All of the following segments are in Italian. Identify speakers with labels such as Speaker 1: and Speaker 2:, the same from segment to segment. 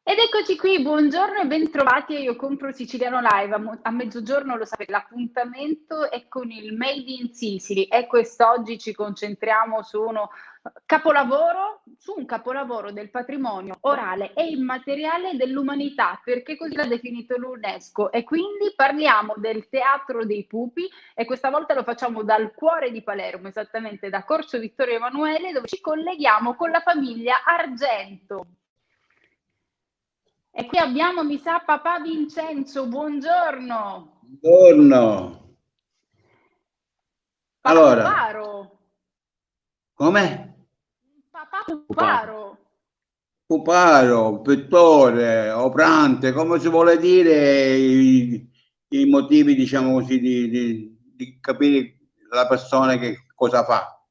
Speaker 1: Ed eccoci qui, buongiorno e bentrovati a Io Compro Siciliano Live. A mezzogiorno, lo sapete, l'appuntamento è con il Made in Sicily e quest'oggi ci concentriamo su un capolavoro del patrimonio orale e immateriale dell'umanità, perché così l'ha definito l'UNESCO. E quindi parliamo del Teatro dei Pupi e questa volta lo facciamo dal cuore di Palermo, esattamente da Corso Vittorio Emanuele, dove ci colleghiamo con la famiglia Argento. E qui abbiamo, mi sa, papà Vincenzo, buongiorno.
Speaker 2: Buongiorno.
Speaker 1: Papà
Speaker 2: Allora,
Speaker 1: Puparo.
Speaker 2: come?
Speaker 1: Papà Puparo.
Speaker 2: Puparo, pittore, operante, come si vuole dire, i motivi, diciamo così, di capire la persona che cosa fa.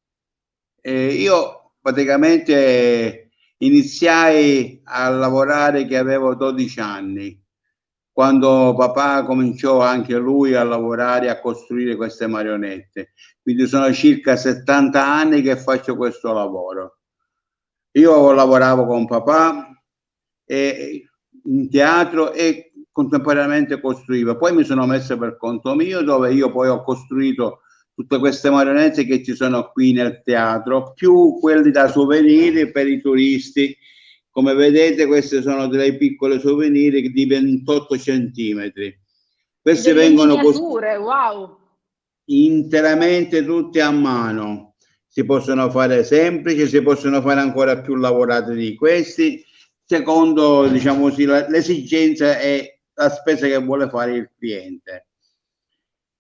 Speaker 2: Io praticamente iniziai a lavorare che avevo 12 anni, quando papà cominciò anche lui a lavorare, a costruire queste marionette. Quindi sono circa 70 anni che faccio questo lavoro. Io lavoravo con papà in teatro e contemporaneamente costruivo. Poi mi sono messo per conto mio, dove io poi ho costruito tutte queste marionette che ci sono qui nel teatro, più quelli da souvenir per i turisti. Come vedete, queste sono delle piccole souvenir di 28 centimetri. Queste vengono
Speaker 1: miniature, wow!
Speaker 2: Interamente tutte a mano. Si possono fare semplici, si possono fare ancora più lavorate di questi, secondo, diciamo così, l'esigenza e la spesa che vuole fare il cliente.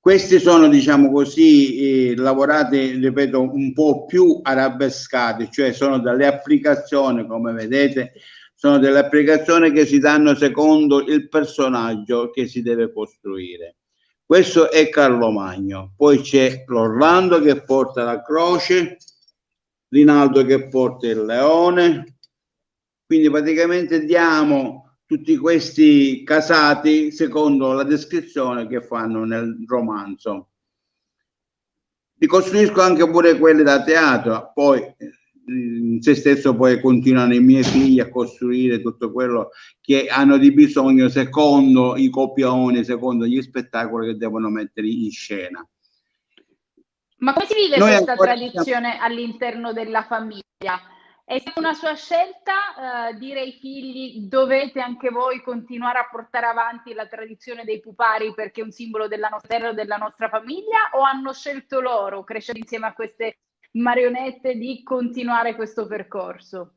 Speaker 2: Questi sono, diciamo così, lavorati, ripeto, un po' più arabescati, cioè sono delle applicazioni, come vedete, sono delle applicazioni che si danno secondo il personaggio che si deve costruire. Questo è Carlo Magno, poi c'è l'Orlando che porta la croce, Rinaldo che porta il leone, quindi praticamente diamo tutti questi casati secondo la descrizione che fanno nel romanzo. Ricostruisco anche pure quelli da teatro, poi in se stesso poi continuano i miei figli a costruire tutto quello che hanno di bisogno secondo i copioni, secondo gli spettacoli che devono mettere in scena.
Speaker 1: Ma come si vive questa tradizione all'interno della famiglia? È stata una sua scelta dire ai figli dovete anche voi continuare a portare avanti la tradizione dei pupari perché è un simbolo della nostra terra e della nostra famiglia, o hanno scelto loro, crescendo insieme a queste marionette, di continuare questo percorso?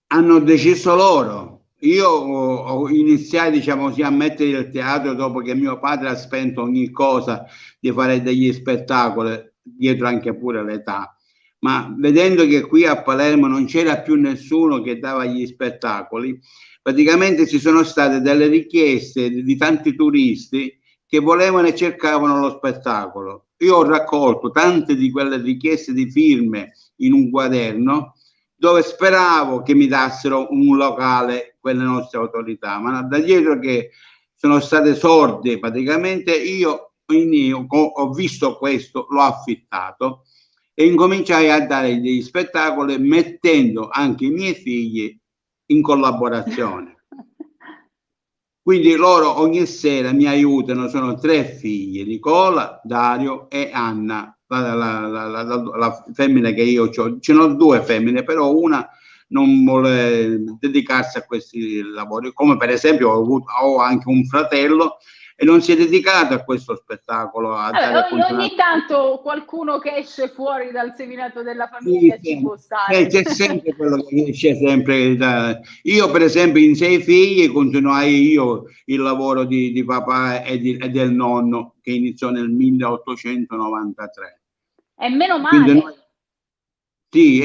Speaker 2: Hanno deciso loro. Io ho iniziato, diciamo così, a mettere il teatro dopo che mio padre ha spento ogni cosa di fare degli spettacoli, dietro anche pure l'età. Ma vedendo che qui a Palermo non c'era più nessuno che dava gli spettacoli, praticamente ci sono state delle richieste di tanti turisti che volevano e cercavano lo spettacolo. Io ho raccolto tante di quelle richieste di firme in un quaderno, dove speravo che mi dassero un locale quelle nostre autorità, ma da dietro che sono state sorde praticamente, io ho visto questo, l'ho affittato e incominciai a dare degli spettacoli mettendo anche i miei figli in collaborazione. Quindi loro ogni sera mi aiutano, sono 3 figli, Nicola, Dario e Anna, la femmina che io ho. Ce n'ho 2 femmine, però una non vuole dedicarsi a questi lavori, come per esempio ho anche un fratello e non si è dedicato a questo spettacolo.
Speaker 1: Ogni tanto qualcuno che esce fuori dal seminato della famiglia ci può stare.
Speaker 2: C'è sempre quello che esce sempre. Io per esempio in 6 figli continuai io il lavoro di papà e del nonno che iniziò nel 1893.
Speaker 1: E meno male.
Speaker 2: Sì,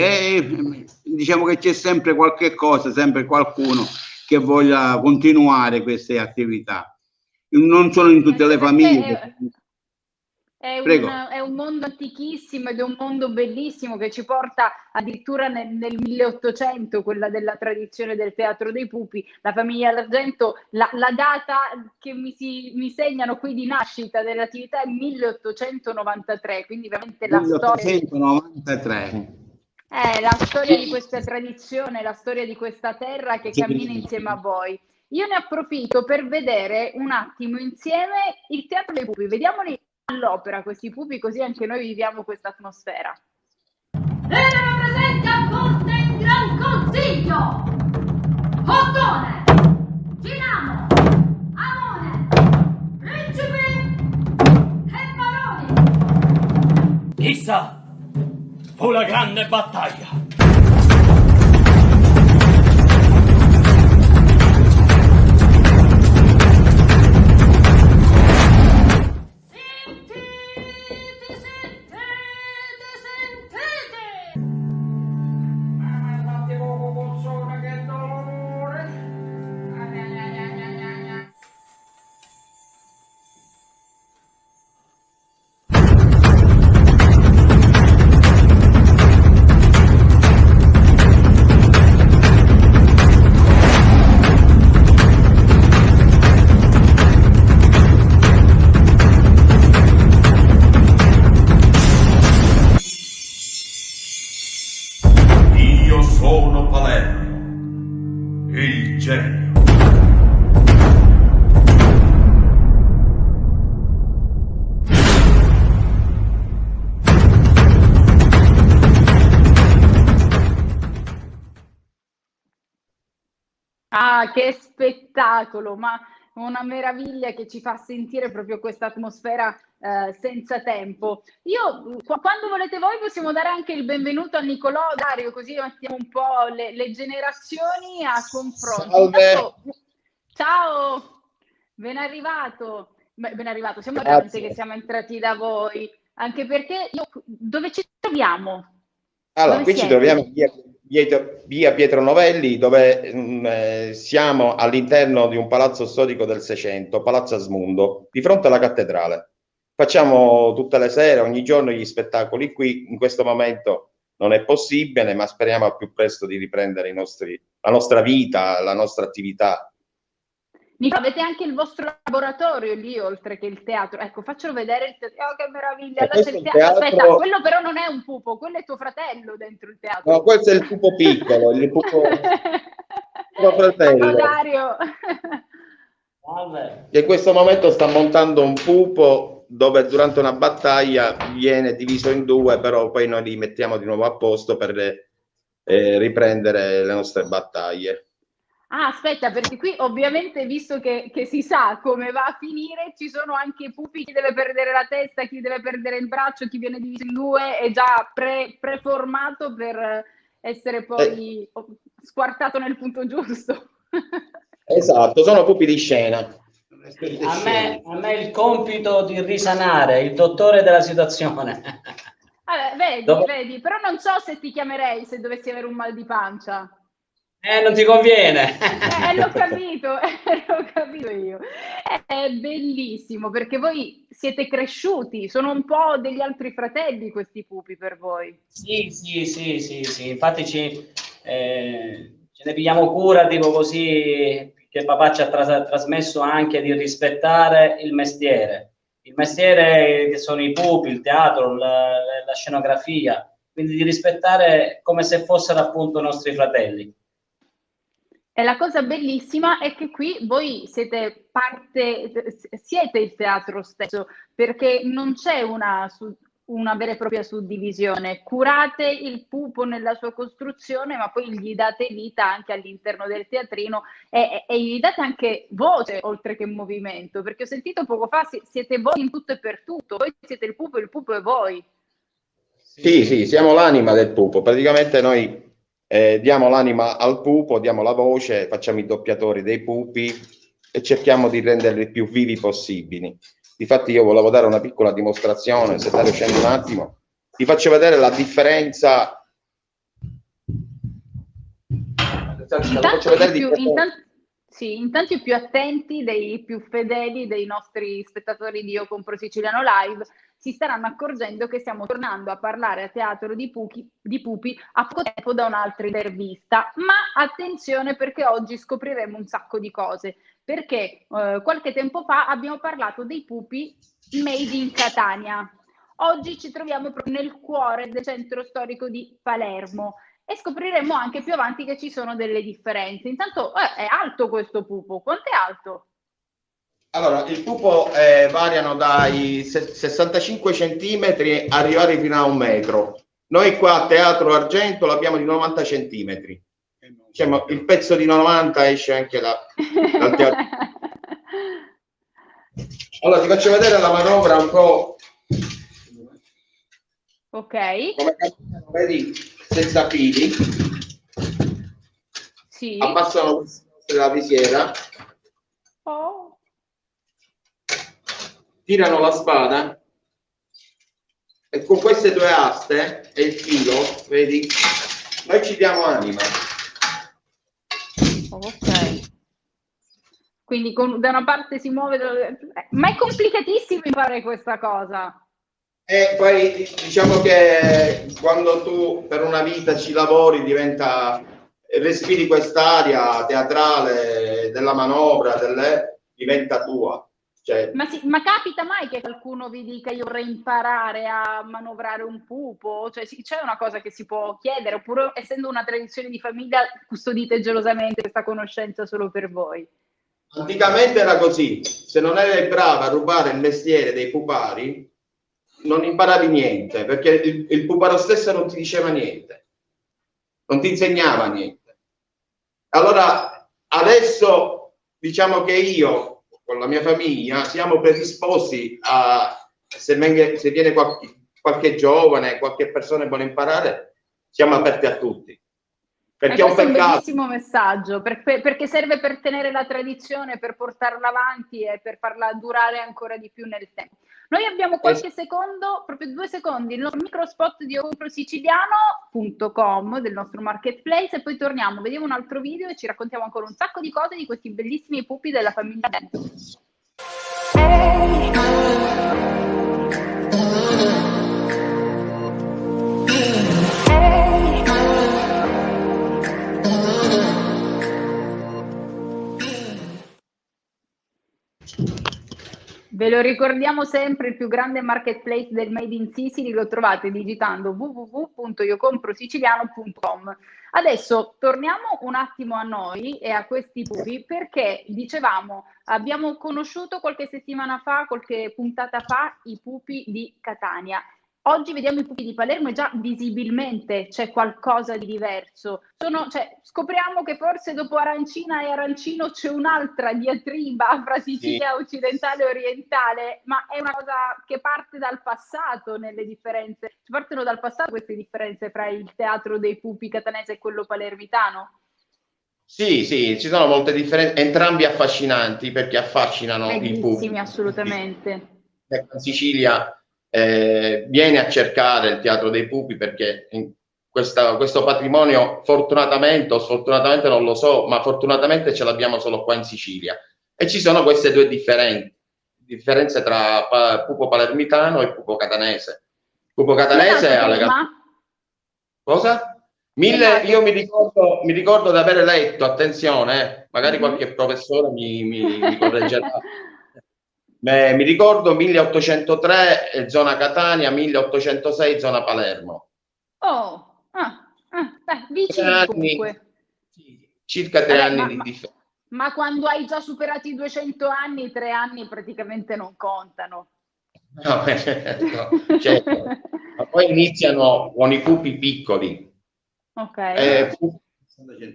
Speaker 2: diciamo che c'è sempre qualche cosa, sempre qualcuno che voglia continuare queste attività. non sono in tutte le famiglie.
Speaker 1: È un mondo antichissimo ed è un mondo bellissimo che ci porta addirittura nel 1800, quella della tradizione del teatro dei pupi. La famiglia D'Argento, la data che mi segnano qui di nascita dell'attività è 1893, quindi veramente la
Speaker 2: 1893.
Speaker 1: La storia di questa tradizione, la storia di questa terra che cammina insieme a voi. Io ne approfitto per vedere un attimo insieme il teatro dei pupi, vediamoli all'opera questi pupi, così anche noi viviamo questa atmosfera.
Speaker 3: Erano presenti a corte in gran consiglio Ottone, Ginamo, Amone, principi e baroni.
Speaker 4: Chissà, fu la grande battaglia.
Speaker 5: Sono Palermo, il genio.
Speaker 1: Ah, che spettacolo, ma una meraviglia che ci fa sentire proprio questa atmosfera senza tempo. Io, quando volete voi, possiamo dare anche il benvenuto a Nicolò, Dario, così mettiamo un po' le generazioni a confronto. Intanto, ciao, ben arrivato. Beh, ben arrivato, siamo contenti che siamo entrati da voi, anche perché dove ci troviamo?
Speaker 6: Allora, qui ci troviamo via Pietro Novelli, dove siamo all'interno di un palazzo storico del Seicento, Palazzo Asmundo, di fronte alla cattedrale. Facciamo tutte le sere, ogni giorno, gli spettacoli qui. In questo momento non è possibile, ma speriamo al più presto di riprendere la nostra vita, la nostra attività.
Speaker 1: Avete anche il vostro laboratorio lì, oltre che il teatro. Ecco, faccelo vedere il teatro. Oh, che meraviglia! Là c'è il teatro. Aspetta, quello però non è un pupo, quello è tuo fratello dentro il teatro.
Speaker 6: No, questo è il pupo piccolo, il pupo fratello.
Speaker 1: Dario.
Speaker 6: Che in questo momento sta montando un pupo dove durante una battaglia viene diviso in due, però poi noi li mettiamo di nuovo a posto per riprendere le nostre battaglie.
Speaker 1: Ah, aspetta, perché qui ovviamente, visto che si sa come va a finire, ci sono anche i pupi, chi deve perdere la testa, chi deve perdere il braccio, chi viene diviso in due, è già preformato per essere poi squartato nel punto giusto.
Speaker 6: Esatto, sono pupi di scena.
Speaker 4: A me il compito di risanare, il dottore della situazione.
Speaker 1: Vabbè, vedi, però non so se ti chiamerei se dovessi avere un mal di pancia.
Speaker 4: Non ti conviene.
Speaker 1: L'ho capito io. È bellissimo perché voi siete cresciuti, sono un po' degli altri fratelli questi pupi per voi.
Speaker 4: Sì. Infatti ce ne pigliamo cura, tipo così, che papà ci ha trasmesso anche di rispettare il mestiere. Il mestiere che sono i pupi, il teatro, la scenografia, quindi di rispettare come se fossero appunto i nostri fratelli.
Speaker 1: E la cosa bellissima è che qui voi siete il teatro stesso, perché non c'è una vera e propria suddivisione. Curate il pupo nella sua costruzione, ma poi gli date vita anche all'interno del teatrino e gli date anche voce oltre che movimento, perché ho sentito poco fa, siete voi in tutto e per tutto, voi siete il pupo è voi.
Speaker 6: Sì, siamo l'anima del pupo, praticamente noi diamo l'anima al pupo, diamo la voce, facciamo i doppiatori dei pupi e cerchiamo di renderli più vivi possibili. Difatti io volevo dare una piccola dimostrazione, se state uscendo un attimo, ti faccio vedere la differenza.
Speaker 1: Sì, intanto i più attenti, dei più fedeli dei nostri spettatori di Io Compro Siciliano Live si staranno accorgendo che stiamo tornando a parlare a teatro di pupi a poco tempo da un'altra intervista. Ma attenzione, perché oggi scopriremo un sacco di cose, perché qualche tempo fa abbiamo parlato dei pupi made in Catania. Oggi ci troviamo proprio nel cuore del centro storico di Palermo. E scopriremo anche più avanti che ci sono delle differenze. Intanto è alto questo pupo, quanto è alto?
Speaker 6: Allora, il pupo variano dai 65 centimetri arrivare fino a 1 metro. Noi qua a Teatro Argento l'abbiamo di 90 centimetri. Diciamo, il pezzo di 90 esce anche dal teatro. Allora, ti faccio vedere la manovra un po'.
Speaker 1: Ok.
Speaker 6: Come camminano, vedi, senza fili.
Speaker 1: Sì.
Speaker 6: Abbassano la visiera.
Speaker 1: Oh.
Speaker 6: Tirano la spada. E con queste 2 aste e il filo, vedi, noi ci diamo anima.
Speaker 1: Ok. Quindi da una parte si muove, ma è complicatissimo imparare questa cosa.
Speaker 6: E poi diciamo che quando tu per una vita ci lavori respiri quest'aria teatrale della manovra, diventa tua. Cioè,
Speaker 1: ma capita mai che qualcuno vi dica io vorrei imparare a manovrare un pupo? Cioè c'è una cosa che si può chiedere, oppure essendo una tradizione di famiglia custodite gelosamente questa conoscenza solo per voi?
Speaker 6: Anticamente era così, se non eri brava a rubare il mestiere dei pupari non imparavi niente, perché il puparo stesso non ti diceva niente, non ti insegnava niente. Allora adesso diciamo che io con la mia famiglia siamo predisposti a, se viene qualche giovane, qualche persona che vuole imparare, siamo aperti a tutti. Perché
Speaker 1: questo è un bellissimo messaggio, perché serve per tenere la tradizione, per portarla avanti e per farla durare ancora di più nel tempo. Noi abbiamo qualche secondo, proprio 2 secondi, il nostro microspot di comprosiciliano.com del nostro marketplace e poi torniamo, vediamo un altro video e ci raccontiamo ancora un sacco di cose di questi bellissimi pupi della famiglia Dentro. Ve lo ricordiamo sempre, il più grande marketplace del Made in Sicily lo trovate digitando www.iocomprosiciliano.com. Adesso torniamo un attimo a noi e a questi pupi, perché dicevamo abbiamo conosciuto qualche settimana fa, qualche puntata fa, i pupi di Catania. Oggi vediamo i pupi di Palermo e già visibilmente c'è qualcosa di diverso. Scopriamo che forse dopo Arancina e Arancino c'è un'altra diatriba fra Sicilia occidentale e orientale, ma è una cosa che parte dal passato nelle differenze. Partono dal passato queste differenze fra il teatro dei pupi catanese e quello palermitano?
Speaker 6: Sì, ci sono molte differenze, entrambi affascinanti perché affascinano i pupi.
Speaker 1: Assolutamente.
Speaker 6: In Sicilia viene a cercare il teatro dei pupi perché questo patrimonio, fortunatamente o sfortunatamente non lo so, ma fortunatamente ce l'abbiamo solo qua in Sicilia. E ci sono queste 2 differenze tra pupo palermitano e pupo catanese. Pupo catanese Cosa? Io mi ricordo di aver letto, attenzione, magari qualche professore mi correggerà. Mi ricordo 1803 zona Catania, 1806 zona Palermo.
Speaker 1: Vicini comunque.
Speaker 6: Circa 3 anni di differenza.
Speaker 1: Ma quando hai già superato i 200 anni, 3 anni praticamente non contano.
Speaker 6: No, certo. Ma poi iniziano con i pupi piccoli.
Speaker 1: Ok.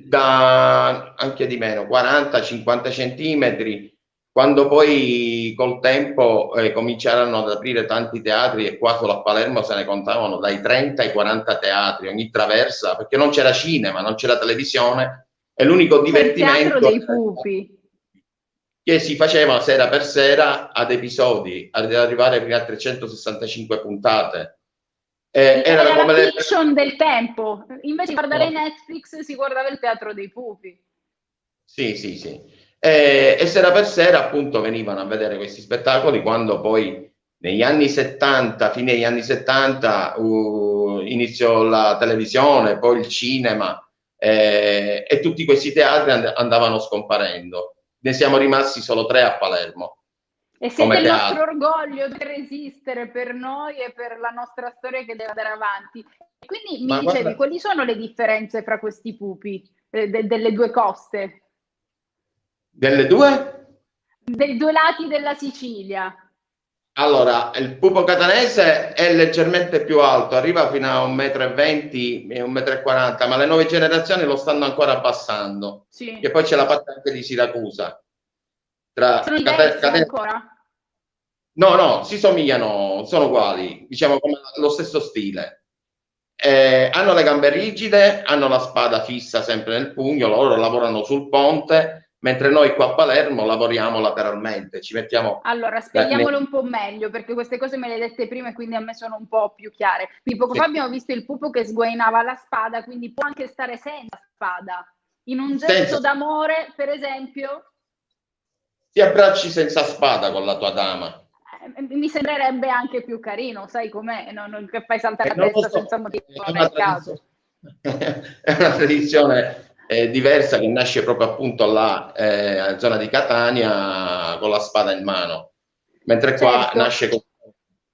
Speaker 6: Da anche di meno, 40-50 centimetri. Quando poi col tempo cominciarono ad aprire tanti teatri, e qua solo a Palermo se ne contavano dai 30 ai 40 teatri ogni traversa, perché non c'era cinema, non c'era televisione, e l'unico divertimento
Speaker 1: il teatro dei pupi
Speaker 6: che si faceva sera per sera ad episodi, ad arrivare fino a 365 puntate.
Speaker 1: Era come la fiction del tempo, invece di guardare Netflix si guardava il teatro dei pupi.
Speaker 6: Sì. e sera per sera appunto venivano a vedere questi spettacoli, quando poi negli anni 70, fine degli anni 70, iniziò la televisione, poi il cinema, e tutti questi teatri andavano scomparendo. Ne siamo rimasti solo 3 a Palermo.
Speaker 1: E siete il nostro orgoglio di resistere per noi e per la nostra storia che deve andare avanti. E quindi mi dicevi, quali sono le differenze fra questi pupi delle due coste?
Speaker 6: Delle due?
Speaker 1: Dei due lati della Sicilia.
Speaker 6: Allora, il pupo catanese è leggermente più alto, arriva fino a 1,20 m e 1,40 m, ma le nuove generazioni lo stanno ancora abbassando.
Speaker 1: Sì.
Speaker 6: E poi c'è la parte anche di Siracusa.
Speaker 1: Sono diversi ancora?
Speaker 6: No, si somigliano, sono uguali, diciamo come lo stesso stile. Hanno le gambe rigide, hanno la spada fissa sempre nel pugno, loro lavorano sul ponte, mentre noi qua a Palermo lavoriamo lateralmente, ci mettiamo...
Speaker 1: Allora, spieghiamolo un po' meglio, perché queste cose me le hai dette prima e quindi a me sono un po' più chiare. Quindi poco fa abbiamo visto il pupo che sguainava la spada, quindi può anche stare senza spada. In un gesto d'amore, per esempio...
Speaker 6: Ti abbracci senza spada con la tua dama.
Speaker 1: Mi sembrerebbe anche più carino, sai com'è? Non che fai saltare la testa senza motivo, non è il caso.
Speaker 6: È una tradizione diversa che nasce proprio appunto là, zona di Catania, con la spada in mano. Mentre qua nasce con...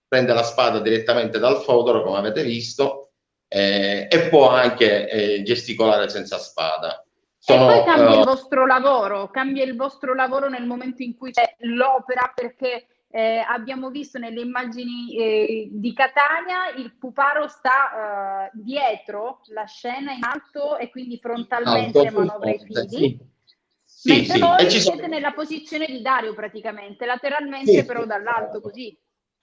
Speaker 6: prende la spada direttamente dal fodero, come avete visto, e può anche gesticolare senza spada.
Speaker 1: E poi cambia il vostro lavoro nel momento in cui c'è l'opera, perché abbiamo visto nelle immagini di Catania il puparo sta dietro la scena in alto e quindi frontalmente manovra i fili. Mentre voi siete nella posizione di Dario praticamente, lateralmente però dall'alto così.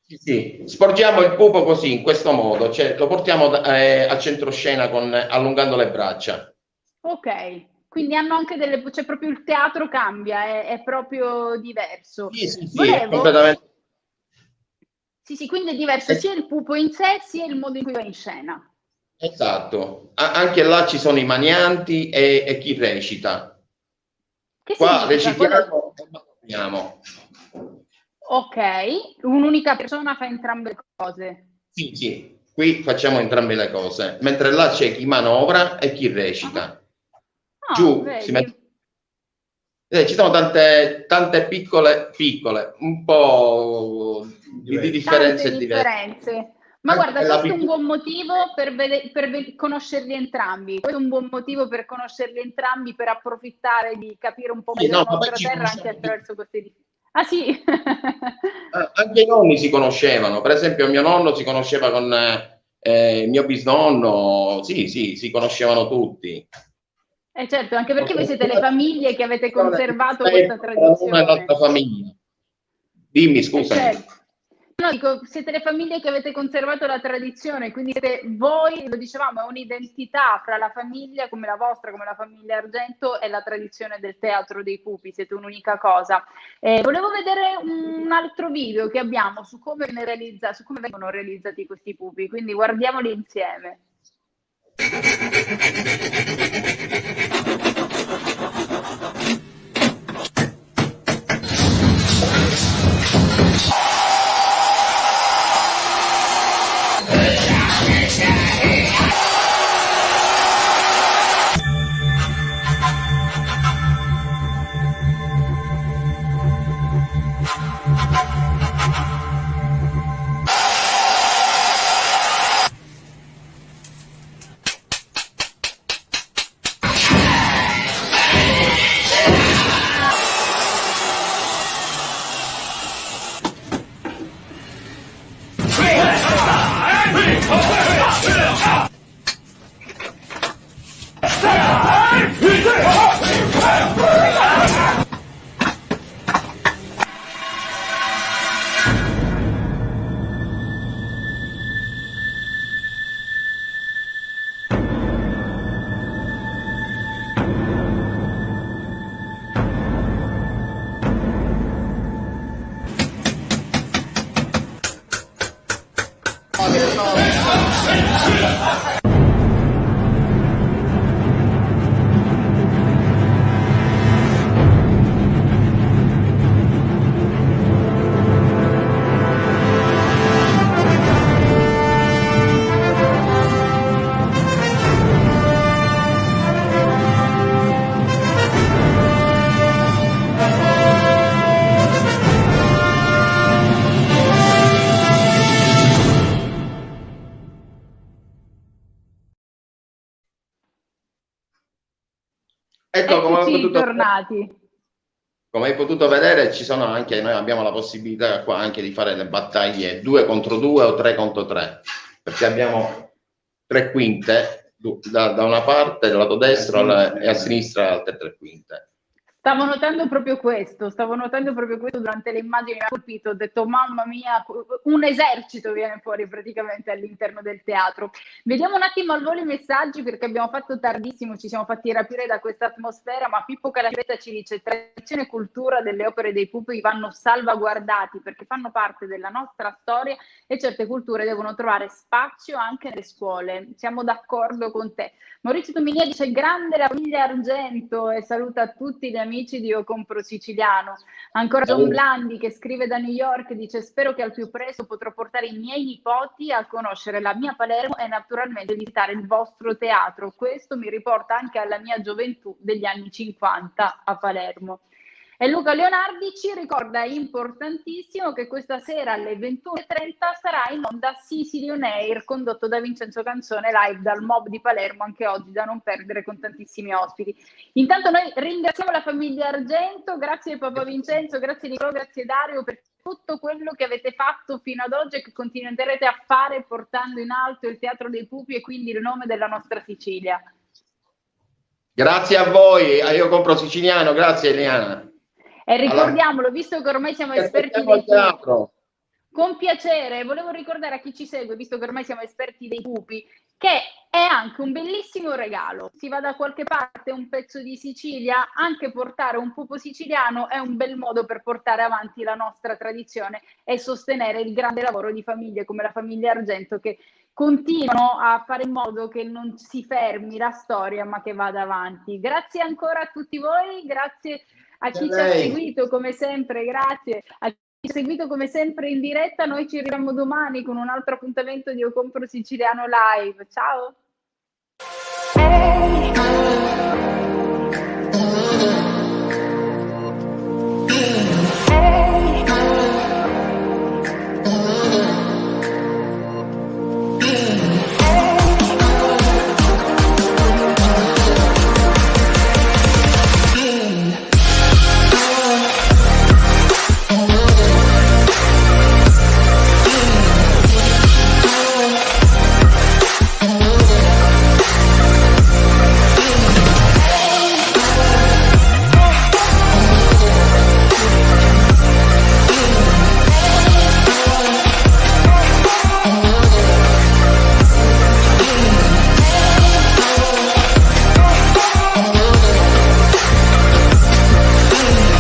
Speaker 6: Sì, sporgiamo il pupo così, in questo modo, cioè lo portiamo al centroscena allungando le braccia.
Speaker 1: Ok. Quindi hanno anche c'è proprio il teatro cambia, è proprio diverso.
Speaker 6: Sì, completamente.
Speaker 1: Sì, quindi è diverso sia il pupo in sé, sia il modo in cui va in scena.
Speaker 6: Esatto. Anche là ci sono i manianti e chi recita.
Speaker 1: Che
Speaker 6: qua recitiamo e manobriamo.
Speaker 1: Ok, un'unica persona fa entrambe le cose.
Speaker 6: Sì, qui facciamo entrambe le cose, mentre là c'è chi manovra e chi recita. Giù si mette... ci sono tante piccole, un po' di differenze diverse.
Speaker 1: Ma guarda, questo è un buon motivo per conoscerli entrambi. Questo è un buon motivo per conoscerli entrambi, per approfittare di capire un po' meglio la nostra terra anche attraverso queste differenze. Ah sì?
Speaker 6: Anche i nonni si conoscevano. Per esempio mio nonno si conosceva con mio bisnonno. Sì, si conoscevano tutti.
Speaker 1: Certo, anche perché voi siete le famiglie che avete conservato questa tradizione.
Speaker 6: Una nostra famiglia. Dimmi, scusami.
Speaker 1: Certo. No, dico, siete le famiglie che avete conservato la tradizione, quindi siete voi, lo dicevamo, è un'identità fra la famiglia come la vostra, come la famiglia Argento, e la tradizione del teatro dei pupi, siete un'unica cosa. Volevo vedere un altro video che abbiamo su come vengono realizzati questi pupi, quindi guardiamoli insieme.
Speaker 6: Ecco,
Speaker 1: come
Speaker 6: hai potuto vedere, ci sono anche, noi abbiamo la possibilità qua anche di fare le battaglie 2 contro 2 o 3 contro 3, perché abbiamo 3 quinte da una parte, dal lato destro e a sinistra altre 3 quinte.
Speaker 1: Stavo notando proprio questo durante le immagini, mi ha colpito, ho detto mamma mia, un esercito viene fuori praticamente all'interno del teatro. Vediamo un attimo al volo i messaggi perché abbiamo fatto tardissimo, ci siamo fatti rapire da questa atmosfera, ma Pippo Calacetta ci dice: tradizione e cultura delle opere dei pupi vanno salvaguardati perché fanno parte della nostra storia e certe culture devono trovare spazio anche nelle scuole. Siamo d'accordo con te. Maurizio Dominia dice: grande la famiglia Argento, e saluta tutti gli amici di Io Compro Siciliano. Ancora John Blandi che scrive da New York, dice: spero che al più presto potrò portare i miei nipoti a conoscere la mia Palermo e naturalmente visitare il vostro teatro. Questo mi riporta anche alla mia gioventù degli anni 50 a Palermo. E Luca Leonardi ci ricorda, importantissimo, che questa sera alle 21:30 sarà in onda Sicily On Air, condotto da Vincenzo Canzone, live dal Mob di Palermo, anche oggi da non perdere, con tantissimi ospiti. Intanto noi ringraziamo la famiglia Argento, grazie Papà Vincenzo, grazie Nicolò, grazie Dario per tutto quello che avete fatto fino ad oggi e che continuerete a fare, portando in alto il Teatro dei Pupi e quindi il nome della nostra Sicilia.
Speaker 6: Grazie a voi, a Io Compro Siciliano, grazie Eliana.
Speaker 1: E ricordiamolo, visto che ormai siamo esperti dei pupi, con piacere, volevo ricordare a chi ci segue, visto che ormai siamo esperti dei pupi, che è anche un bellissimo regalo. Si va da qualche parte un pezzo di Sicilia, anche portare un pupo siciliano è un bel modo per portare avanti la nostra tradizione e sostenere il grande lavoro di famiglie come la famiglia Argento, che continuano a fare in modo che non si fermi la storia ma che vada avanti. Grazie ancora a tutti voi, grazie a chi ci ha seguito come sempre, grazie a chi ci ha seguito come sempre in diretta. Noi ci rivediamo domani con un altro appuntamento di Io Compro Siciliano Live. Ciao!